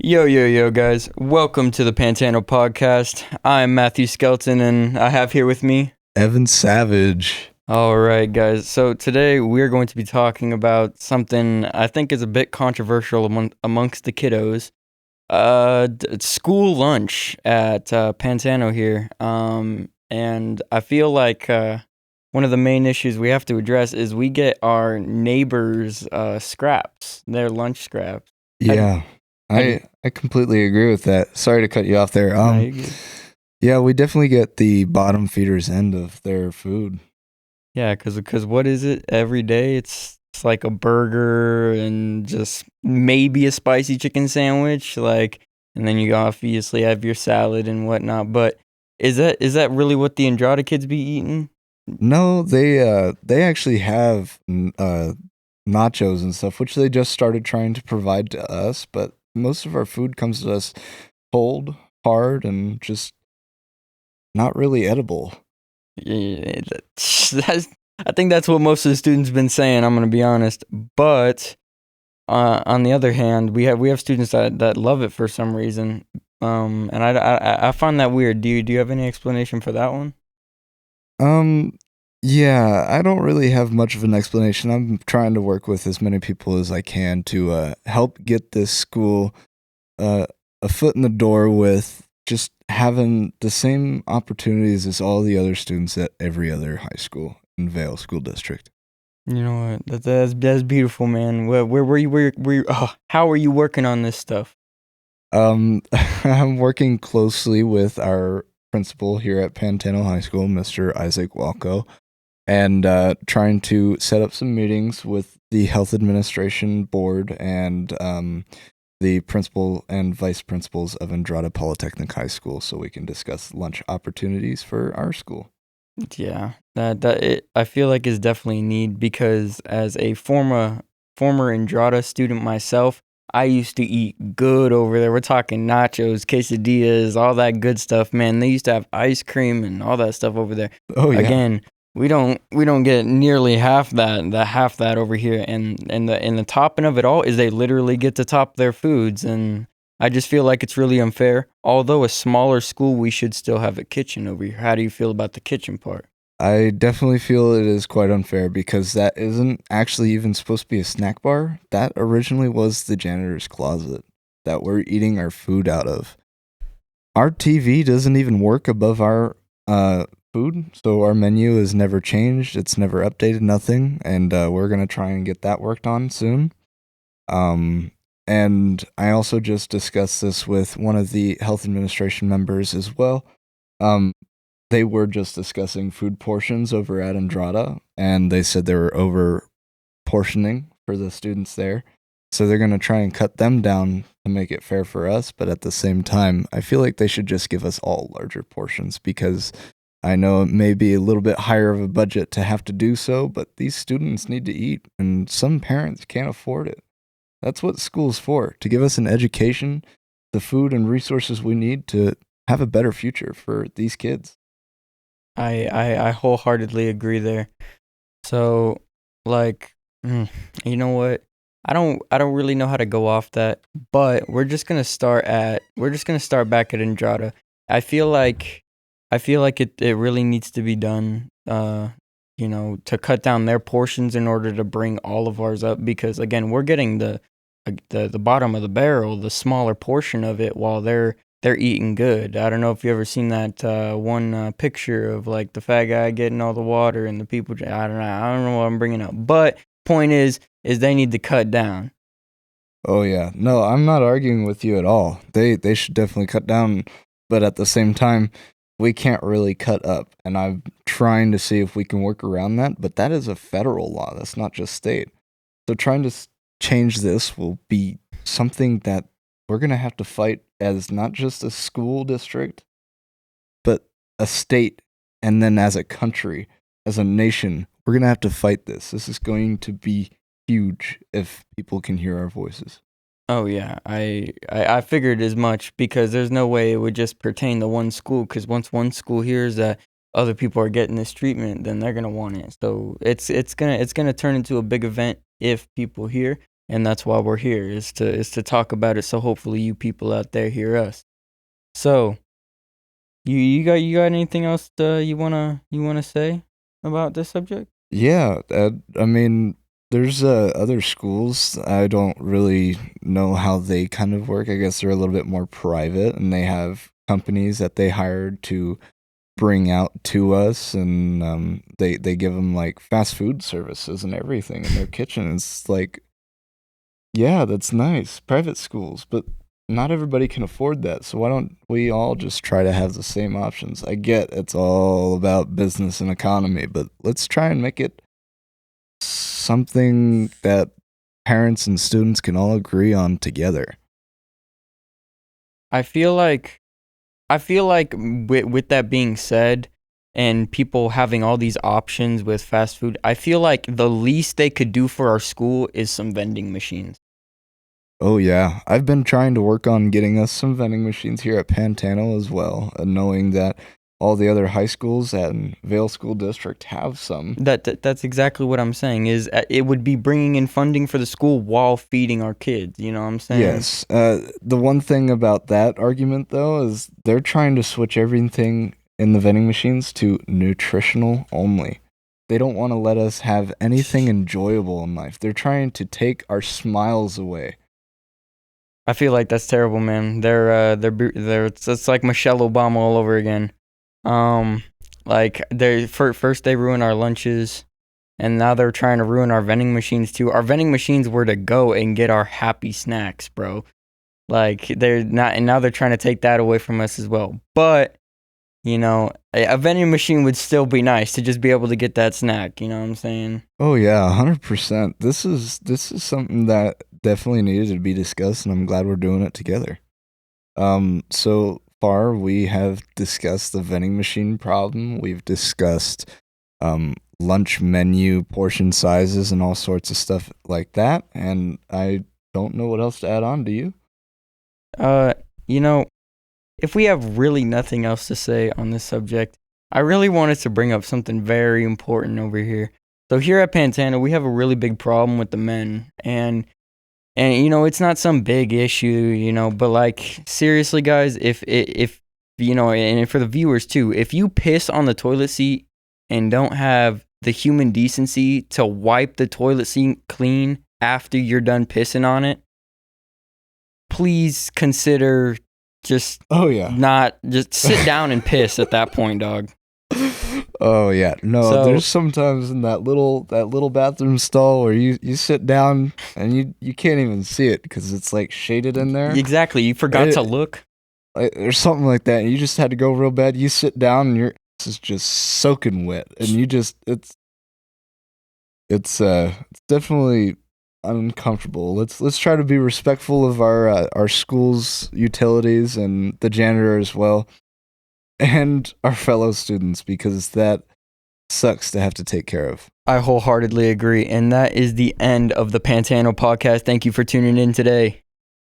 Yo, guys. Welcome to the Pantano Podcast. I'm Matthew Skelton, and I have here with me Evan Savage. All right, guys. So today we're going to be talking about something I think is a bit controversial amongst the kiddos. School lunch at Pantano here. And I feel like one of the main issues we have to address is we get our neighbors' scraps, their lunch scraps. Yeah, I completely agree with that. Sorry to cut you off there. No, you're good. Yeah, we definitely get the bottom feeders end of their food. Yeah, because what is it every day? It's like a burger and just maybe a spicy chicken sandwich, and then you obviously have your salad and whatnot. But is that really what the Andrada kids be eating? No, they actually have nachos and stuff, which they just started trying to provide to us. But most of our food comes to us cold, hard, and just not really edible. Yeah, I think that's what most of the students been saying. I'm gonna be honest, but on the other hand, we have students that love it for some reason, and I find that weird. Do you have any explanation for that one? Yeah, I don't really have much of an explanation. I'm trying to work with as many people as I can to help get this school a foot in the door with just having the same opportunities as all the other students at every other high school in Vale School District. You know what? That's beautiful, man. How are you working on this stuff? I'm working closely with our principal here at Pantano High School, Mr. Isaac Walco, and trying to set up some meetings with the Health Administration Board and the principal and vice principals of Andrada Polytechnic High School so we can discuss lunch opportunities for our school. Yeah, I feel like is definitely a need because as a former Andrada student myself, I used to eat good over there. We're talking nachos, quesadillas, all that good stuff, man. They used to have ice cream and all that stuff over there. Oh yeah. Again, we don't get nearly half that over here, and the topping of it all is they literally get to top their foods, and I just feel like it's really unfair. Although a smaller school, we should still have a kitchen over here. How do you feel about the kitchen part? I definitely feel it is quite unfair because that isn't actually even supposed to be a snack bar. That originally was the janitor's closet that we're eating our food out of. Our TV doesn't even work above our food, so our menu is never changed. It's never updated, nothing, and we're gonna try and get that worked on soon. And I also just discussed this with one of the health administration members as well. They were just discussing food portions over at Andrada, and they said they were over portioning for the students there. So they're going to try and cut them down to make it fair for us. But at the same time, I feel like they should just give us all larger portions because I know it may be a little bit higher of a budget to have to do so, but these students need to eat, and some parents can't afford it. That's what school's for, to give us an education, the food and resources we need to have a better future for these kids. I wholeheartedly agree there. So, you know what? I don't really know how to go off that, but we're just gonna start back at Andrada. I feel like it really needs to be done. To cut down their portions in order to bring all of ours up, because again, we're getting the bottom of the barrel, the smaller portion of it, while they're eating good. I don't know if you ever seen that one picture of like the fat guy getting all the water and the people. I don't know what I'm bringing up, but point is they need to cut down. Oh yeah, no, I'm not arguing with you at all. They should definitely cut down, but at the same time, we can't really cut up. And I'm trying to see if we can work around that, but that is a federal law. That's not just state. So trying to change this will be something that we're going to have to fight as not just a school district, but a state, and then as a country, as a nation. We're going to have to fight this. This is going to be huge if people can hear our voices. Oh yeah, I figured as much because there's no way it would just pertain to one school, because once one school hears that other people are getting this treatment, then they're gonna want it. So it's gonna turn into a big event if people hear. and that's why we're here, is to talk about it, so hopefully you people out there hear us. So, you got anything else you wanna say about this subject? Yeah, I mean, there's other schools. I don't really know how they kind of work. I guess they're a little bit more private, and they have companies that they hired to bring out to us, and they give them like fast food services and everything in their kitchen. It's like, yeah, that's nice, private schools, but not everybody can afford that. So why don't we all just try to have the same options? I get it's all about business and economy, but let's try and make it something that parents and students can all agree on together. I feel like with that being said, and people having all these options with fast food, I feel like the least they could do for our school is some vending machines. Oh yeah, I've been trying to work on getting us some vending machines here at Pantano as well, and knowing that all the other high schools and Vale School District have some. That's exactly what I'm saying. Is it would be bringing in funding for the school while feeding our kids. You know what I'm saying? Yes. The one thing about that argument, though, is they're trying to switch everything in the vending machines to nutritional only. They don't want to let us have anything enjoyable in life. They're trying to take our smiles away. I feel like that's terrible, man. It's like Michelle Obama all over again. Like first they ruin our lunches, and now they're trying to ruin our vending machines too. Our vending machines were to go and get our happy snacks, bro. Like they're not, and now they're trying to take that away from us as well. But a vending machine would still be nice to just be able to get that snack. You know what I'm saying? Oh yeah, 100%. This is something that definitely needed to be discussed, and I'm glad we're doing it together. So far we have discussed the vending machine problem. We've discussed lunch menu portion sizes and all sorts of stuff like that. And I don't know what else to add on. Do you? If we have really nothing else to say on this subject, I really wanted to bring up something very important over here. So here at Pantano, we have a really big problem with the men, and it's not some big issue, but like seriously, guys, if and for the viewers too, if you piss on the toilet seat and don't have the human decency to wipe the toilet seat clean after you're done pissing on it, please consider just just sit down and piss at that point, dog. Oh yeah, no. There's sometimes in that little bathroom stall where you sit down and you can't even see it because it's like shaded in there. Exactly, you forgot to look. Or something like that. And you just had to go real bad. You sit down and your ass is just soaking wet, and you just it's definitely uncomfortable. Let's try to be respectful of our school's utilities and the janitor as well, and our fellow students, because that sucks to have to take care of. I wholeheartedly agree, and that is the end of the Pantano Podcast. Thank you for tuning in today.